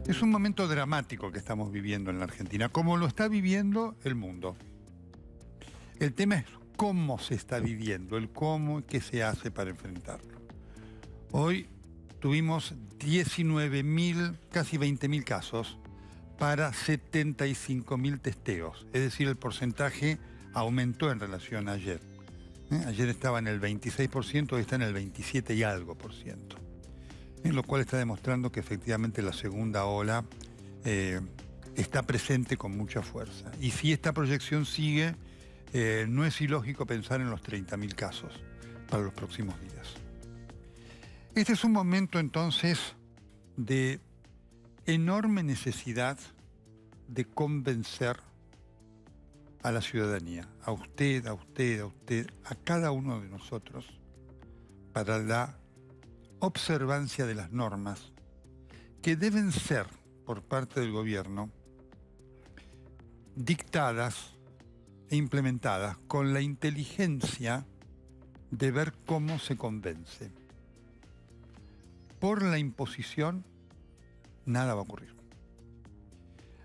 Es un momento dramático que estamos viviendo en la Argentina, como lo está viviendo el mundo. El tema es cómo se está viviendo, el cómo y qué se hace para enfrentarlo. Hoy tuvimos 19.000, casi 20.000 casos para 75.000 testeos. Es decir, el porcentaje aumentó en relación a ayer. Ayer estaba en el 26%, hoy está en el 27 y algo por ciento. Lo cual está demostrando que efectivamente la segunda ola está presente con mucha fuerza. Y si esta proyección sigue, no es ilógico pensar en los 30.000 casos para los próximos días. Este es un momento entonces de enorme necesidad de convencer a la ciudadanía, a usted, a cada uno de nosotros, para la observancia de las normas que deben ser, por parte del gobierno, dictadas e implementadas con la inteligencia de ver cómo se convence. Por la imposición, nada va a ocurrir.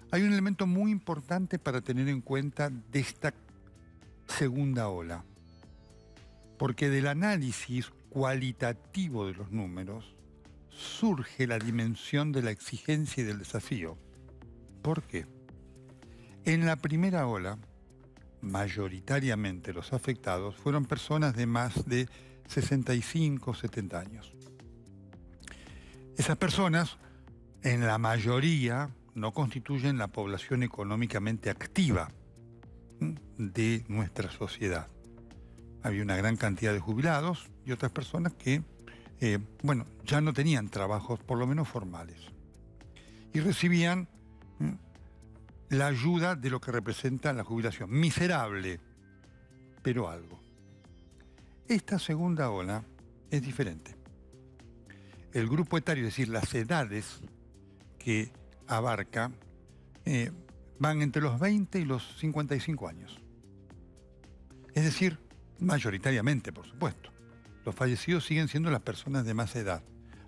Hay un elemento muy importante para tener en cuenta de esta segunda ola, porque del análisis cualitativo de los números surge la dimensión de la exigencia y del desafío. ¿Por qué? En la primera ola, mayoritariamente los afectados fueron personas de más de 65, 70 años. Esas personas, en la mayoría, no constituyen la población económicamente activa de nuestra sociedad. Había una gran cantidad de jubilados y otras personas que, ya no tenían trabajos, por lo menos formales. Y recibían la ayuda de lo que representa la jubilación. Miserable, pero algo. Esta segunda ola es diferente. El grupo etario, es decir, las edades que abarca, van entre los 20 y los 55 años. Es decir, mayoritariamente, por supuesto. Los fallecidos siguen siendo las personas de más edad,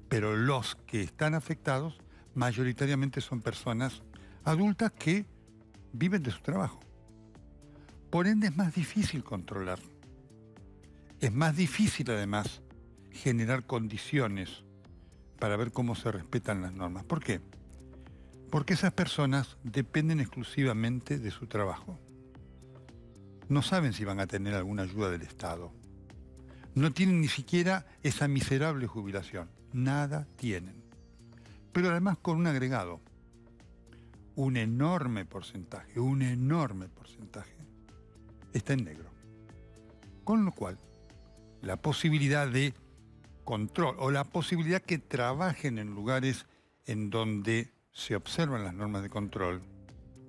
pero los que están afectados mayoritariamente son personas adultas que viven de su trabajo. Por ende es más difícil controlar. Es más difícil además generar condiciones para ver cómo se respetan las normas. ¿Por qué? Porque esas personas dependen exclusivamente de su trabajo. No saben si van a tener alguna ayuda del Estado. No tienen ni siquiera esa miserable jubilación. Nada tienen. Pero además con un agregado. Un enorme porcentaje está en negro. Con lo cual, la posibilidad de control o la posibilidad que trabajen en lugares en donde se observan las normas de control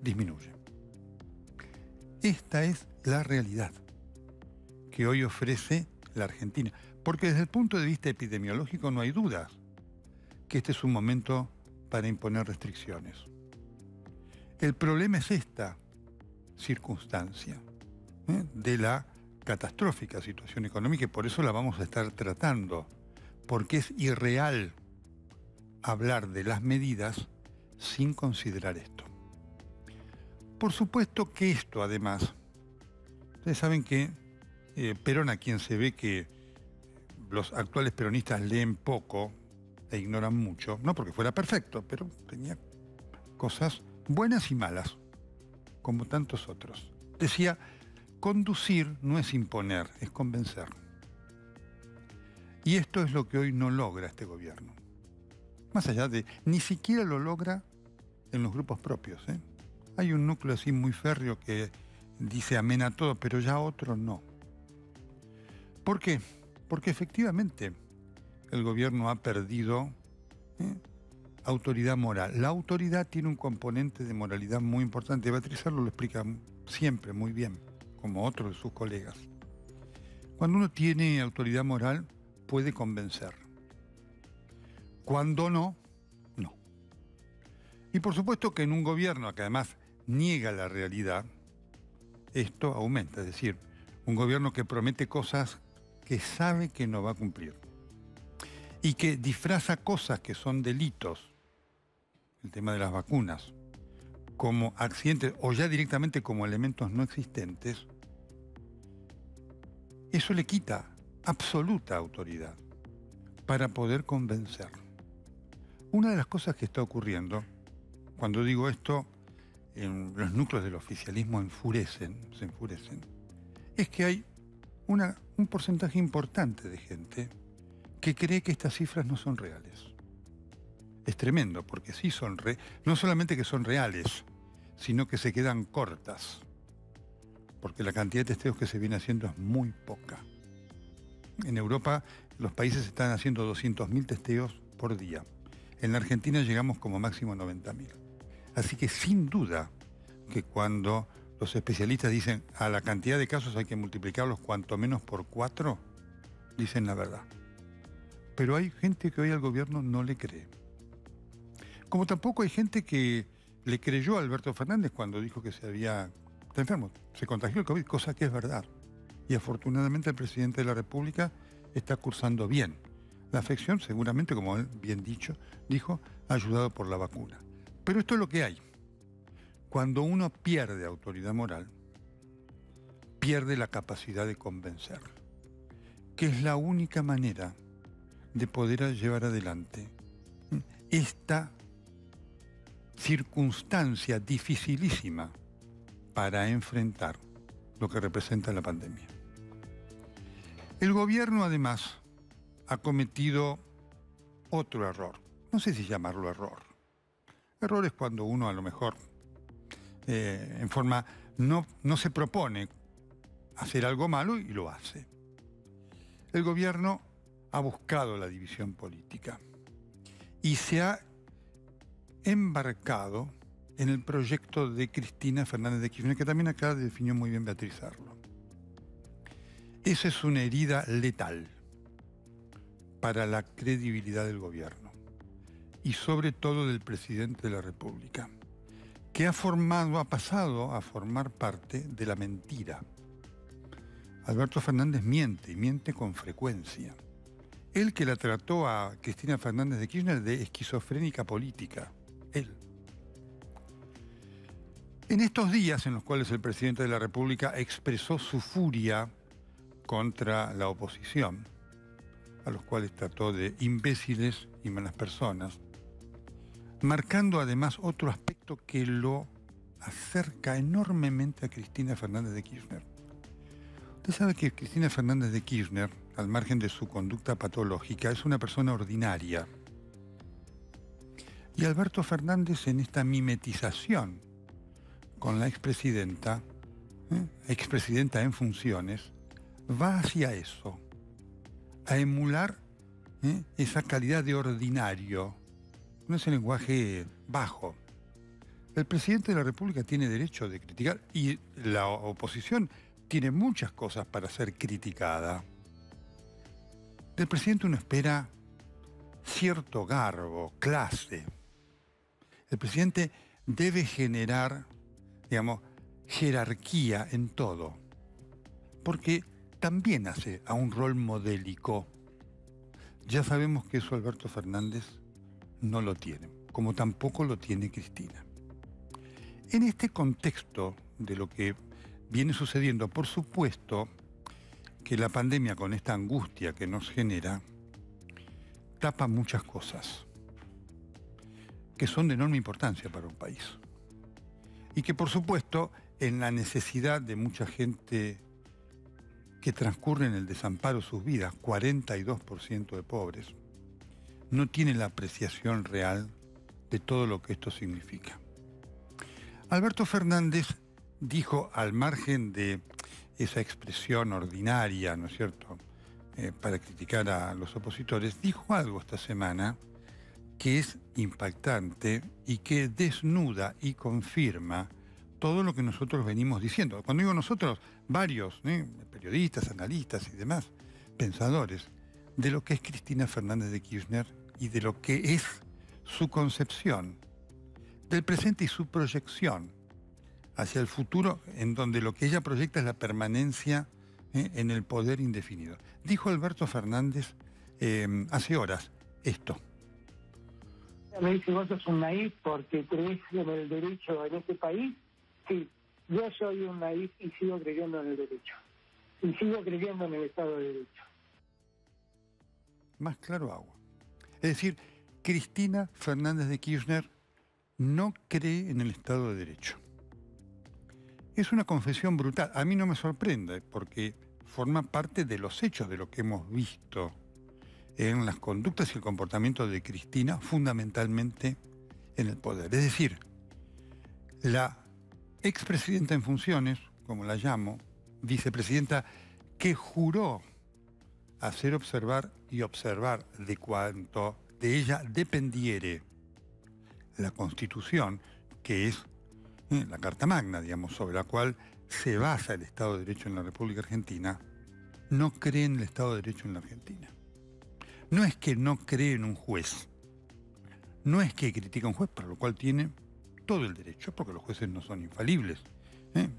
disminuye. Esta es la realidad que hoy ofrece la Argentina. Porque desde el punto de vista epidemiológico no hay dudas que este es un momento para imponer restricciones. El problema es esta circunstancia de la catastrófica situación económica y por eso la vamos a estar tratando. Porque es irreal hablar de las medidas sin considerar esto. Por supuesto que esto, además, ustedes saben que Perón, a quien se ve que los actuales peronistas leen poco e ignoran mucho, no porque fuera perfecto, pero tenía cosas buenas y malas, como tantos otros. Decía, conducir no es imponer, es convencer. Y esto es lo que hoy no logra este gobierno. Más allá de, ni siquiera lo logra en los grupos propios. Hay un núcleo así muy férreo que dice amén a todo, pero ya otro no. ¿Por qué? Porque efectivamente el gobierno ha perdido autoridad moral. La autoridad tiene un componente de moralidad muy importante. Beatriz Arlo lo explica siempre muy bien, como otros de sus colegas. Cuando uno tiene autoridad moral, puede convencer. Cuando no, no. Y por supuesto que en un gobierno que además niega la realidad, esto aumenta. Es decir, un gobierno que promete cosas que sabe que no va a cumplir y que disfraza cosas que son delitos, el tema de las vacunas, como accidentes o ya directamente como elementos no existentes, eso le quita absoluta autoridad para poder convencer. Una de las cosas que está ocurriendo, cuando digo esto, los núcleos del oficialismo se enfurecen, es que hay un porcentaje importante de gente que cree que estas cifras no son reales. Es tremendo, porque sí no solamente que son reales, sino que se quedan cortas, porque la cantidad de testeos que se viene haciendo es muy poca. En Europa los países están haciendo 200.000 testeos por día. En la Argentina llegamos como máximo a 90.000. Así que sin duda que cuando los especialistas dicen a la cantidad de casos hay que multiplicarlos cuanto menos por 4, dicen la verdad. Pero hay gente que hoy al gobierno no le cree. Como tampoco hay gente que le creyó a Alberto Fernández cuando dijo que está enfermo, se contagió el COVID, cosa que es verdad. Y afortunadamente el presidente de la República está cursando bien. La afección seguramente, como él bien dijo, ayudado por la vacuna. Pero esto es lo que hay. Cuando uno pierde autoridad moral, pierde la capacidad de convencer, que es la única manera de poder llevar adelante esta circunstancia dificilísima para enfrentar lo que representa la pandemia. El gobierno, además, ha cometido otro error. No sé si llamarlo error. Error es cuando uno a lo mejor en forma no se propone hacer algo malo y lo hace. El gobierno ha buscado la división política y se ha embarcado en el proyecto de Cristina Fernández de Kirchner, que también acá definió muy bien Beatriz Arlo. Esa es una herida letal para la credibilidad del gobierno y sobre todo del presidente de la República, que ha pasado a formar parte de la mentira. Alberto Fernández miente, y miente con frecuencia. Él que la trató a Cristina Fernández de Kirchner de esquizofrénica política. Él. En estos días en los cuales el presidente de la República expresó su furia contra la oposición, a los cuales trató de imbéciles y malas personas, marcando además otro aspecto que lo acerca enormemente a Cristina Fernández de Kirchner. Usted sabe que Cristina Fernández de Kirchner, al margen de su conducta patológica, es una persona ordinaria. Y Alberto Fernández, en esta mimetización con la expresidenta en funciones, va hacia eso, a emular esa calidad de ordinario, con ese lenguaje bajo. El presidente de la República tiene derecho de criticar y la oposición tiene muchas cosas para ser criticada. Del presidente uno espera cierto garbo, clase. El presidente debe generar, jerarquía en todo, porque también hace a un rol modélico. Ya sabemos que eso Alberto Fernández no lo tiene, como tampoco lo tiene Cristina. En este contexto de lo que viene sucediendo, por supuesto que la pandemia, con esta angustia que nos genera, tapa muchas cosas que son de enorme importancia para un país. Y que, por supuesto, en la necesidad de mucha gente que transcurre en el desamparo sus vidas, 42% de pobres, no tiene la apreciación real de todo lo que esto significa. Alberto Fernández dijo, al margen de esa expresión ordinaria, ¿no es cierto?, para criticar a los opositores, dijo algo esta semana que es impactante y que desnuda y confirma todo lo que nosotros venimos diciendo. Cuando digo nosotros, varios periodistas, analistas y demás pensadores, de lo que es Cristina Fernández de Kirchner y de lo que es su concepción del presente y su proyección hacia el futuro, en donde lo que ella proyecta es la permanencia en el poder indefinido. Dijo Alberto Fernández hace horas esto. Me dice, vos sos un naif porque crees en el derecho en este país. Sí, yo soy un naif y sigo creyendo en el derecho. Y sigo creyendo en el Estado de Derecho. Más claro agua. Es decir, Cristina Fernández de Kirchner no cree en el Estado de Derecho. Es una confesión brutal. A mí no me sorprende porque forma parte de los hechos de lo que hemos visto en las conductas y el comportamiento de Cristina, fundamentalmente en el poder. Es decir, la expresidenta en funciones, como la llamo, vicepresidenta, que juró hacer observar y observar de cuanto de ella dependiere la Constitución, que es la Carta Magna, digamos, sobre la cual se basa el Estado de Derecho en la República Argentina, no cree en el Estado de Derecho en la Argentina. No es que no cree en un juez, no es que critica a un juez, para lo cual tiene todo el derecho, porque los jueces no son infalibles,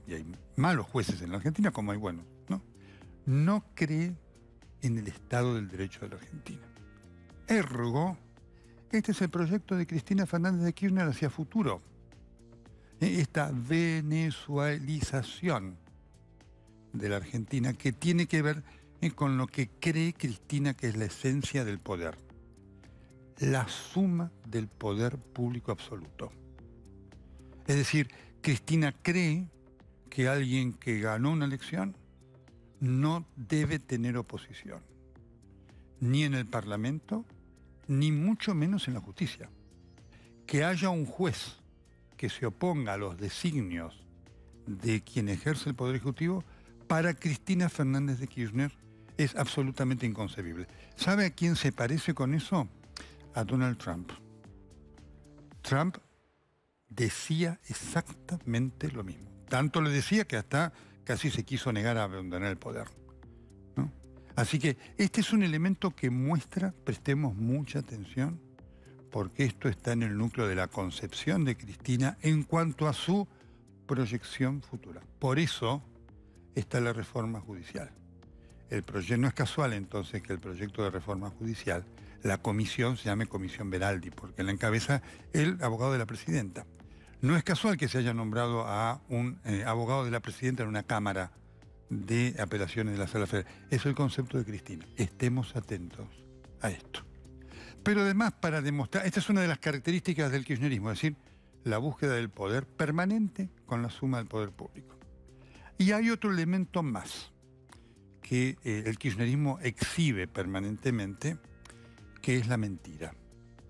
y hay malos jueces en la Argentina como hay buenos, ¿no? No cree en el Estado del Derecho de la Argentina. Ergo, este es el proyecto de Cristina Fernández de Kirchner hacia futuro. Esta venezuelización de la Argentina que tiene que ver con lo que cree Cristina que es la esencia del poder. La suma del poder público absoluto. Es decir, Cristina cree que alguien que ganó una elección no debe tener oposición, ni en el Parlamento, ni mucho menos en la justicia. Que haya un juez que se oponga a los designios de quien ejerce el Poder Ejecutivo, para Cristina Fernández de Kirchner es absolutamente inconcebible. ¿Sabe a quién se parece con eso? A Donald Trump. Trump decía exactamente lo mismo. Tanto le decía que hasta casi se quiso negar a abandonar el poder, ¿no? Así que este es un elemento que muestra, prestemos mucha atención, porque esto está en el núcleo de la concepción de Cristina en cuanto a su proyección futura. Por eso está la reforma judicial. El proyecto no es casual entonces que el proyecto de reforma judicial, la comisión se llame Comisión Veraldi, porque la encabeza el abogado de la presidenta. No es casual que se haya nombrado a un abogado de la presidenta en una cámara de apelaciones de la Sala Federal. Es el concepto de Cristina. Estemos atentos a esto. Pero además, para demostrar, esta es una de las características del kirchnerismo, es decir, la búsqueda del poder permanente con la suma del poder público. Y hay otro elemento más que el kirchnerismo exhibe permanentemente, que es la mentira.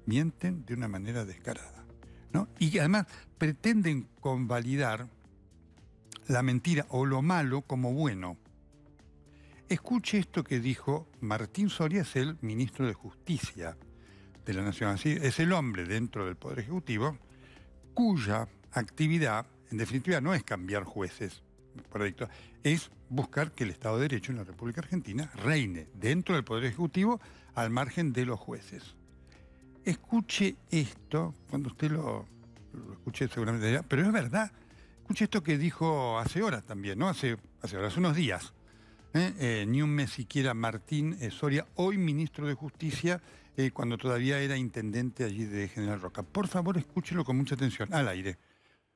Mienten de una manera descarada, ¿no? Y además pretenden convalidar la mentira o lo malo como bueno. Escuche esto que dijo Martín Soria, es el ministro de Justicia de la Nación. Así, es el hombre dentro del Poder Ejecutivo cuya actividad, en definitiva, no es cambiar jueces, es buscar que el Estado de Derecho en la República Argentina reine dentro del Poder Ejecutivo al margen de los jueces. Escuche esto, cuando usted lo escuche seguramente dirá, pero es verdad. Escuche esto que dijo hace horas también, ¿no? Hace unos días. Ni un mes siquiera Martín Soria, hoy ministro de Justicia, cuando todavía era intendente allí de General Roca. Por favor, escúchelo con mucha atención, al aire.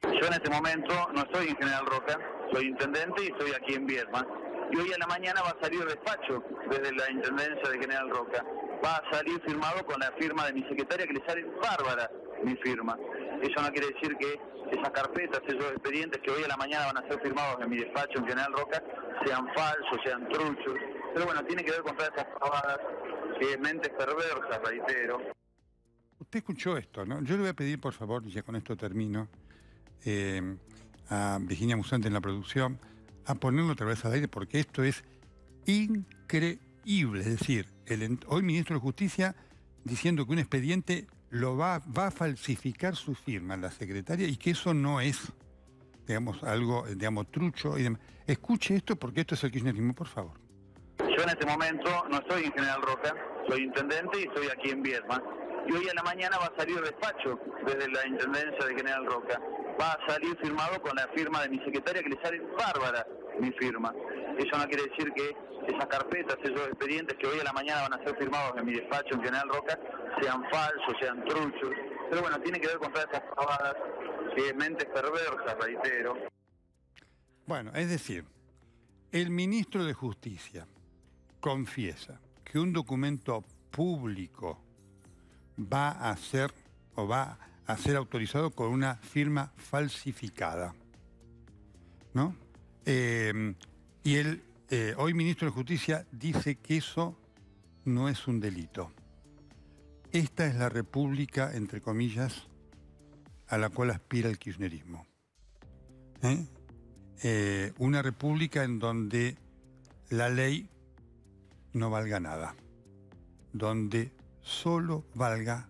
Yo en este momento no estoy en General Roca, soy intendente y estoy aquí en Viedma. Y hoy a la mañana va a salir el despacho desde la intendencia de General Roca. Va a salir firmado con la firma de mi secretaria, que le sale bárbara mi firma. Eso no quiere decir que esas carpetas, esos expedientes que hoy a la mañana van a ser firmados en mi despacho en General Roca sean falsos, sean truchos. Pero bueno, tiene que ver con todas esas pavadas, que mentes perversas, reitero. Usted escuchó esto, ¿no? Yo le voy a pedir, por favor, y ya con esto termino, a Virginia Musante en la producción, a ponerlo otra vez al aire, porque esto es increíble. Es decir, hoy ministro de Justicia diciendo que un expediente lo va a falsificar su firma, la secretaria, y que eso no es, digamos, algo, digamos, trucho y demás. Escuche esto, porque esto es el kirchnerismo, por favor. Yo en este momento no estoy en General Roca, soy intendente y estoy aquí en Viedma. Y hoy a la mañana va a salir el despacho desde la intendencia de General Roca. Va a salir firmado con la firma de mi secretaria, que le sale bárbara mi firma. Eso no quiere decir que esas carpetas, esos expedientes que hoy a la mañana van a ser firmados en mi despacho en General Roca sean falsos, sean truchos. Pero bueno, tiene que ver con todas esas pavadas, mentes perversas, reitero. Bueno, es decir, el ministro de Justicia confiesa que un documento público va a ser autorizado con una firma falsificada, ¿no? Y el hoy ministro de Justicia dice que eso no es un delito. Esta es la república, entre comillas, a la cual aspira el kirchnerismo. Una república en donde la ley no valga nada, donde solo valga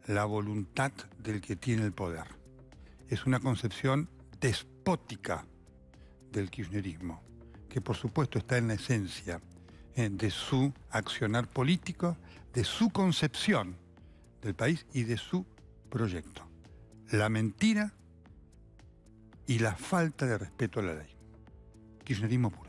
la voluntad del que tiene el poder. Es una concepción despótica del kirchnerismo, que por supuesto está en la esencia de su accionar político, de su concepción del país y de su proyecto. La mentira y la falta de respeto a la ley. Kirchnerismo puro.